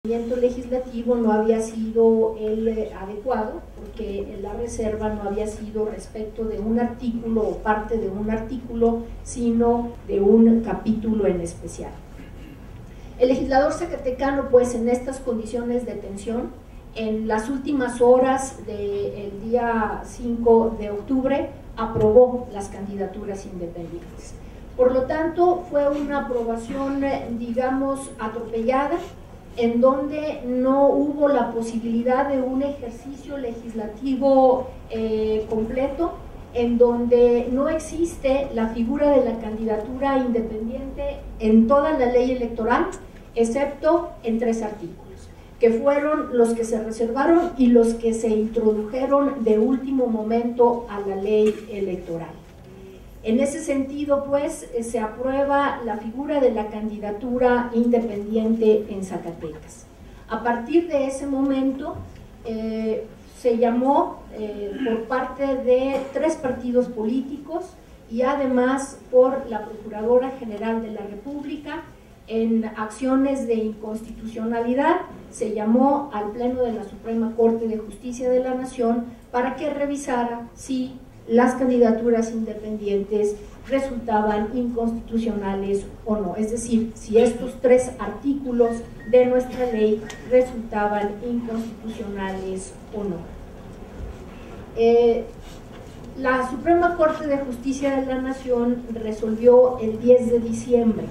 legislativo no había sido el adecuado, porque la reserva no había sido respecto de un artículo o parte de un artículo, sino de un capítulo en especial. El legislador zacatecano, pues, en estas condiciones de tensión, en las últimas horas del día 5 de octubre, aprobó las candidaturas independientes. Por lo tanto, fue una aprobación, digamos, atropellada, en donde no hubo la posibilidad de un ejercicio legislativo completo, en donde no existe la figura de la candidatura independiente en toda la ley electoral, excepto en 3 artículos, que fueron los que se reservaron y los que se introdujeron de último momento a la ley electoral. En ese sentido, pues, se aprueba la figura de la candidatura independiente en Zacatecas. A partir de ese momento, se llamó por parte de 3 partidos políticos y además por la Procuradora General de la República, en acciones de inconstitucionalidad, se llamó al Pleno de la Suprema Corte de Justicia de la Nación para que revisara si las candidaturas independientes resultaban inconstitucionales o no, es decir, si estos 3 artículos de nuestra ley resultaban inconstitucionales o no. La Suprema Corte de Justicia de la Nación resolvió el 10 de diciembre,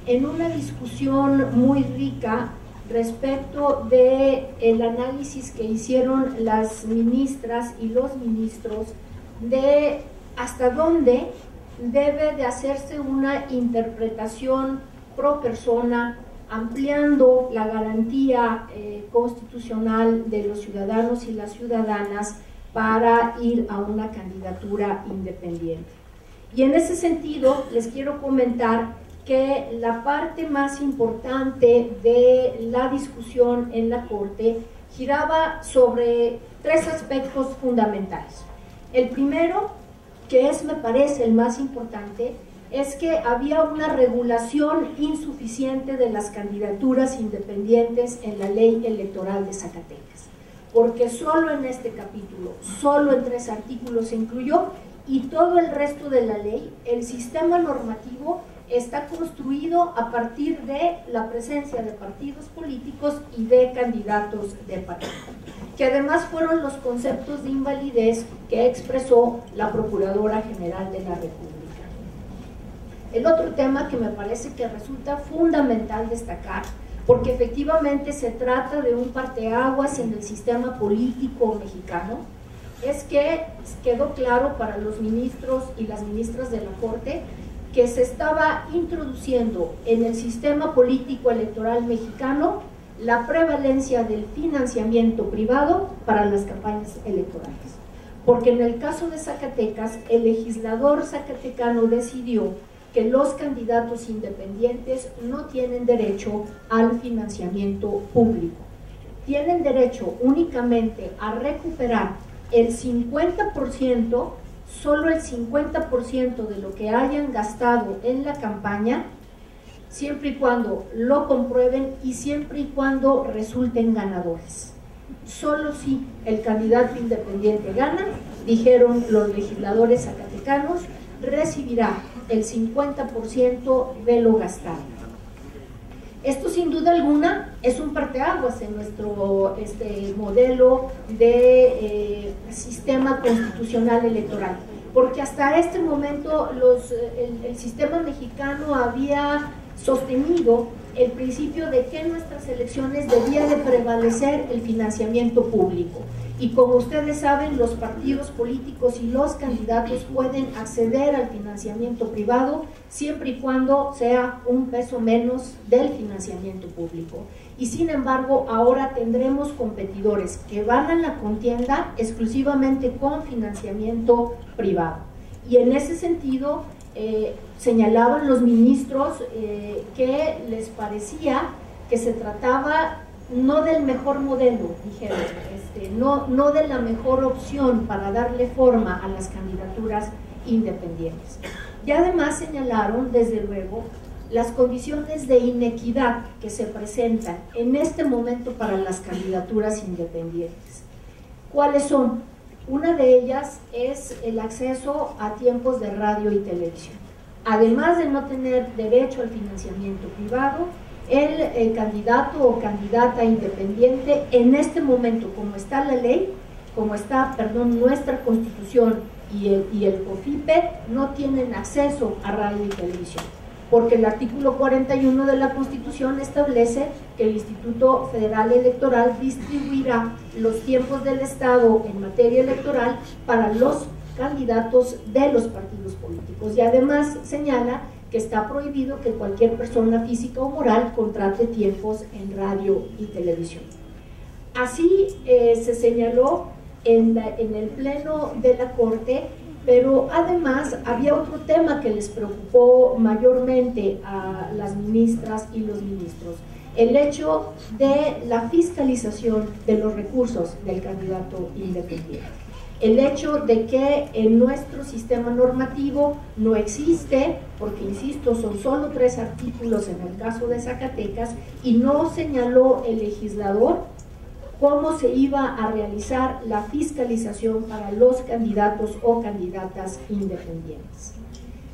en una discusión muy rica respecto del análisis que hicieron las ministras y los ministros de hasta dónde debe de hacerse una interpretación pro persona, ampliando la garantía constitucional de los ciudadanos y las ciudadanas para ir a una candidatura independiente. Y en ese sentido les quiero comentar que la parte más importante de la discusión en la Corte giraba sobre 3 aspectos fundamentales. El primero, que me parece el más importante, es que había una regulación insuficiente de las candidaturas independientes en la ley electoral de Zacatecas, porque solo en este capítulo, solo en 3 artículos se incluyó, y todo el resto de la ley, el sistema normativo, está construido a partir de la presencia de partidos políticos y de candidatos de partido, que además fueron los conceptos de invalidez que expresó la Procuradora General de la República. El otro tema que me parece que resulta fundamental destacar, porque efectivamente se trata de un parteaguas en el sistema político mexicano, es que quedó claro para los ministros y las ministras de la Corte que se estaba introduciendo en el sistema político electoral mexicano la prevalencia del financiamiento privado para las campañas electorales. Porque en el caso de Zacatecas, el legislador zacatecano decidió que los candidatos independientes no tienen derecho al financiamiento público. Tienen derecho únicamente a recuperar el 50%, solo el 50% de lo que hayan gastado en la campaña, siempre y cuando lo comprueben y siempre y cuando resulten ganadores. Solo si el candidato independiente gana, dijeron los legisladores zacatecanos, recibirá el 50% de lo gastado. Esto sin duda alguna es un parteaguas en nuestro modelo de sistema constitucional electoral, porque hasta este momento el sistema mexicano había sostenido el principio de que en nuestras elecciones debía de prevalecer el financiamiento público. Y como ustedes saben, los partidos políticos y los candidatos pueden acceder al financiamiento privado siempre y cuando sea un peso menos del financiamiento público. Y sin embargo, ahora tendremos competidores que van a la contienda exclusivamente con financiamiento privado. Y en ese sentido, señalaban los ministros que les parecía que se trataba no del mejor modelo, dijeron, no de la mejor opción para darle forma a las candidaturas independientes. Y además señalaron, desde luego, las condiciones de inequidad que se presentan en este momento para las candidaturas independientes. ¿Cuáles son? Una de ellas es el acceso a tiempos de radio y televisión. Además de no tener derecho al financiamiento privado, el candidato o candidata independiente en este momento, como está la ley, como está, nuestra Constitución y el COFIPE, no tienen acceso a radio y televisión, porque el artículo 41 de la Constitución establece que el Instituto Federal Electoral distribuirá los tiempos del Estado en materia electoral para los candidatos de los partidos políticos, y además señala que está prohibido que cualquier persona física o moral contrate tiempos en radio y televisión. Así se señaló en el pleno de la Corte, pero además había otro tema que les preocupó mayormente a las ministras y los ministros: el hecho de la fiscalización de los recursos del candidato independiente. El hecho de que en nuestro sistema normativo no existe, porque insisto, son solo 3 artículos en el caso de Zacatecas, y no señaló el legislador cómo se iba a realizar la fiscalización para los candidatos o candidatas independientes.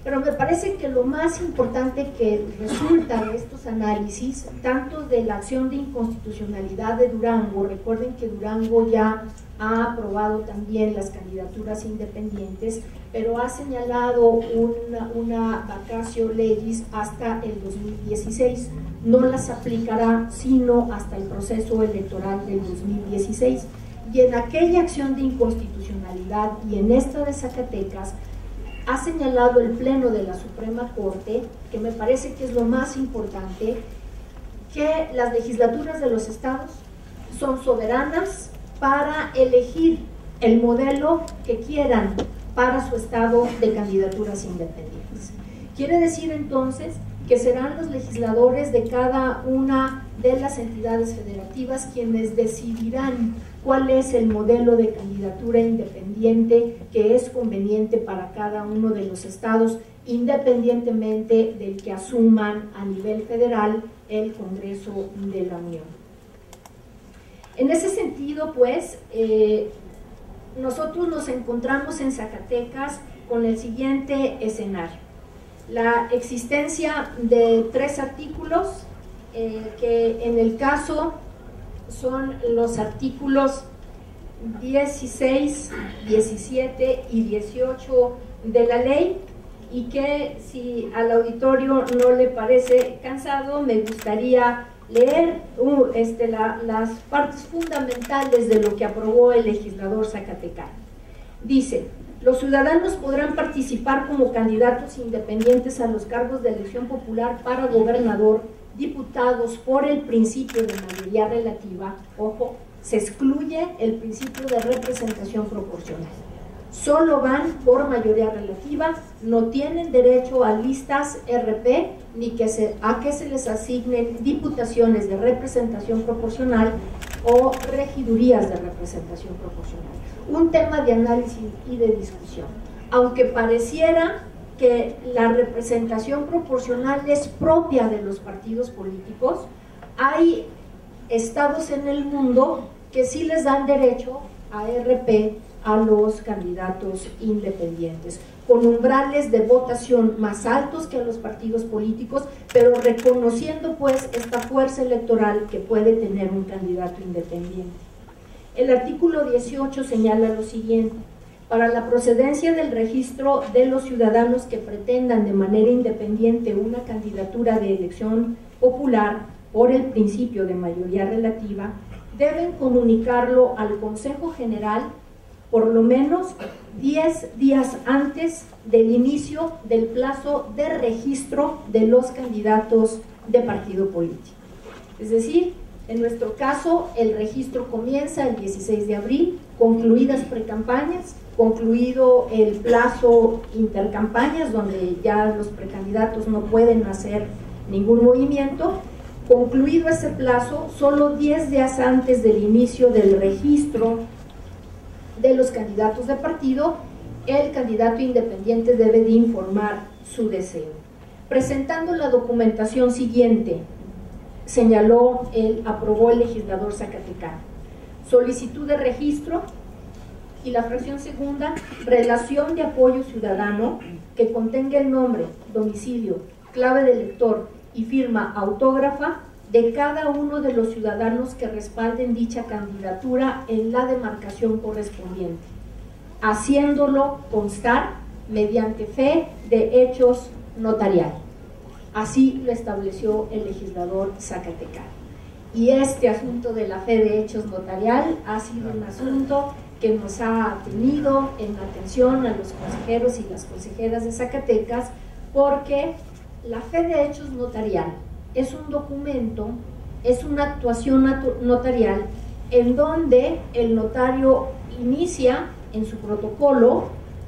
Pero me parece que lo más importante que resulta de estos análisis, tanto de la acción de inconstitucionalidad de Durango, recuerden que Durango ya ha aprobado también las candidaturas independientes, pero ha señalado una vacatio legis hasta el 2016, no las aplicará sino hasta el proceso electoral del 2016, y en aquella acción de inconstitucionalidad y en esta de Zacatecas ha señalado el Pleno de la Suprema Corte, que me parece que es lo más importante, que las legislaturas de los estados son soberanas para elegir el modelo que quieran para su estado de candidaturas independientes. Quiere decir entonces que serán los legisladores de cada una de las entidades federativas quienes decidirán cuál es el modelo de candidatura independiente que es conveniente para cada uno de los estados, independientemente del que asuman a nivel federal el Congreso de la Unión. En ese sentido, pues, nosotros nos encontramos en Zacatecas con el siguiente escenario: la existencia de 3 artículos que en el caso son los artículos 16, 17 y 18 de la ley, y que si al auditorio no le parece cansado, me gustaría leer las partes fundamentales de lo que aprobó el legislador zacatecano. Dice: los ciudadanos podrán participar como candidatos independientes a los cargos de elección popular para gobernador, diputados por el principio de mayoría relativa. Ojo, se excluye el principio de representación proporcional. Solo van por mayoría relativa, no tienen derecho a listas RP ni a que se les asignen diputaciones de representación proporcional o regidurías de representación proporcional. Un tema de análisis y de discusión. Aunque pareciera que la representación proporcional es propia de los partidos políticos, hay estados en el mundo que sí les dan derecho a RP a los candidatos independientes, con umbrales de votación más altos que a los partidos políticos, pero reconociendo pues esta fuerza electoral que puede tener un candidato independiente. El artículo 18 señala lo siguiente: para la procedencia del registro de los ciudadanos que pretendan de manera independiente una candidatura de elección popular por el principio de mayoría relativa, deben comunicarlo al Consejo General por lo menos 10 días antes del inicio del plazo de registro de los candidatos de partido político. Es decir, en nuestro caso, el registro comienza el 16 de abril, concluidas precampañas, concluido el plazo intercampañas, donde ya los precandidatos no pueden hacer ningún movimiento. Concluido ese plazo, solo 10 días antes del inicio del registro de los candidatos de partido, el candidato independiente debe de informar su deseo. Presentando la documentación siguiente, aprobó el legislador zacatecano: solicitud de registro, y la fracción segunda, relación de apoyo ciudadano que contenga el nombre, domicilio, clave de lector y firma autógrafa de cada uno de los ciudadanos que respalden dicha candidatura en la demarcación correspondiente, haciéndolo constar mediante fe de hechos notarial. Así lo estableció el legislador zacatecano. Y este asunto de la fe de hechos notarial ha sido un asunto que nos ha tenido en atención a los consejeros y las consejeras de Zacatecas, porque la fe de hechos notarial es un documento, es una actuación notarial en donde el notario inicia en su protocolo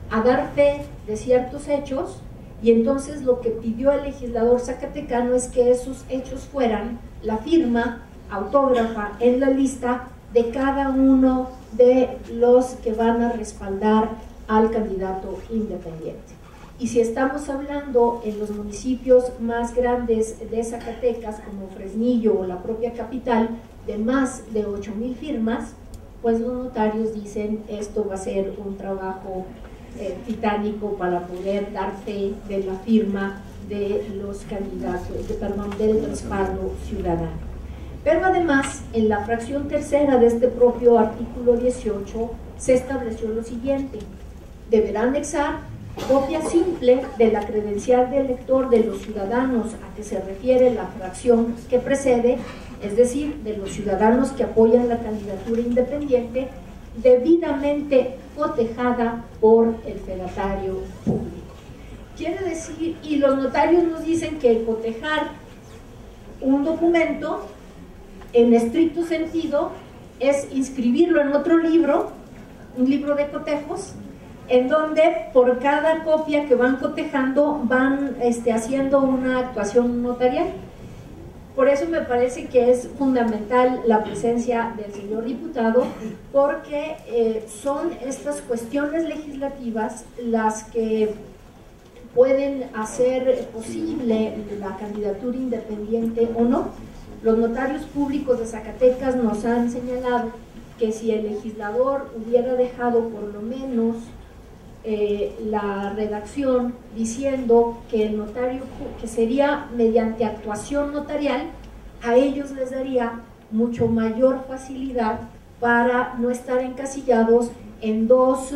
a dar fe de ciertos hechos, y entonces lo que pidió el legislador zacatecano es que esos hechos fueran la firma autógrafa en la lista de cada uno de los que van a respaldar al candidato independiente. Y si estamos hablando en los municipios más grandes de Zacatecas, como Fresnillo o la propia capital, de más de 8,000 firmas, pues los notarios dicen esto va a ser un trabajo titánico para poder dar fe de la firma de los candidatos, del respaldo ciudadano. Pero además, en la fracción tercera de este propio artículo 18, se estableció lo siguiente: deberá anexar copia simple de la credencial de elector de los ciudadanos a que se refiere la fracción que precede, es decir, de los ciudadanos que apoyan la candidatura independiente, debidamente cotejada por el fedatario público. Quiere decir, y los notarios nos dicen que cotejar un documento en estricto sentido es inscribirlo en otro libro, un libro de cotejos, en donde por cada copia que van cotejando van haciendo una actuación notarial. Por eso me parece que es fundamental la presencia del señor diputado, porque son estas cuestiones legislativas las que pueden hacer posible la candidatura independiente o no. Los notarios públicos de Zacatecas nos han señalado que si el legislador hubiera dejado por lo menos la redacción diciendo que el notario, que sería mediante actuación notarial, a ellos les daría mucho mayor facilidad para no estar encasillados en dos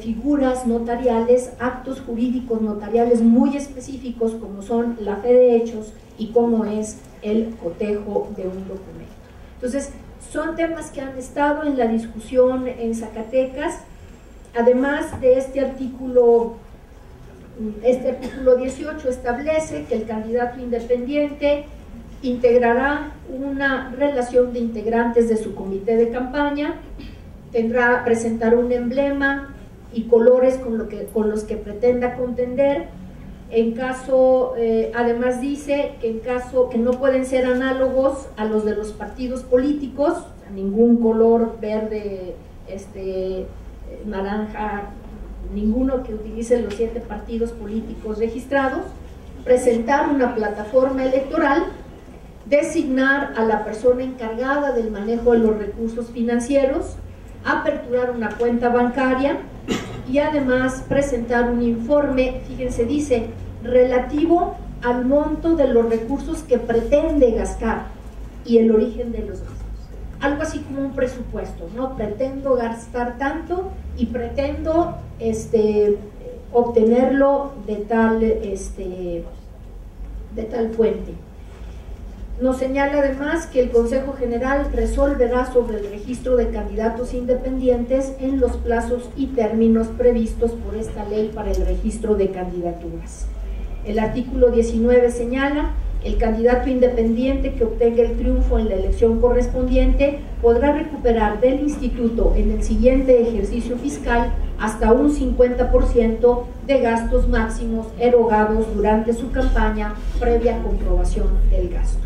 figuras notariales, actos jurídicos notariales muy específicos, como son la fe de hechos y como es el cotejo de un documento. Entonces, son temas que han estado en la discusión en Zacatecas. Además de este artículo 18 establece que el candidato independiente integrará una relación de integrantes de su comité de campaña, tendrá presentar un emblema y colores con los que pretenda contender. En caso, además dice que en caso que no pueden ser análogos a los de los partidos políticos, ningún color verde, naranja, ninguno que utilice los 7 partidos políticos registrados, presentar una plataforma electoral, designar a la persona encargada del manejo de los recursos financieros, aperturar una cuenta bancaria y además presentar un informe, fíjense, dice, relativo al monto de los recursos que pretende gastar y el origen de los gastos. Algo así como un presupuesto, ¿no? Pretendo gastar tanto y pretendo obtenerlo de tal fuente. Nos señala además que el Consejo General resolverá sobre el registro de candidatos independientes en los plazos y términos previstos por esta ley para el registro de candidaturas. El artículo 19 señala: el candidato independiente que obtenga el triunfo en la elección correspondiente podrá recuperar del instituto en el siguiente ejercicio fiscal hasta un 50% de gastos máximos erogados durante su campaña previa comprobación del gasto.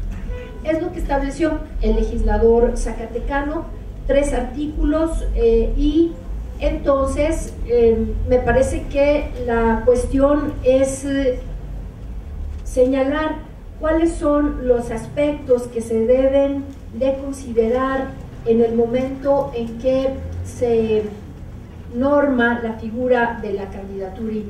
Es lo que estableció el legislador zacatecano, 3 artículos, y entonces me parece que la cuestión es señalar cuáles son los aspectos que se deben de considerar en el momento en que se norma la figura de la candidatura independiente.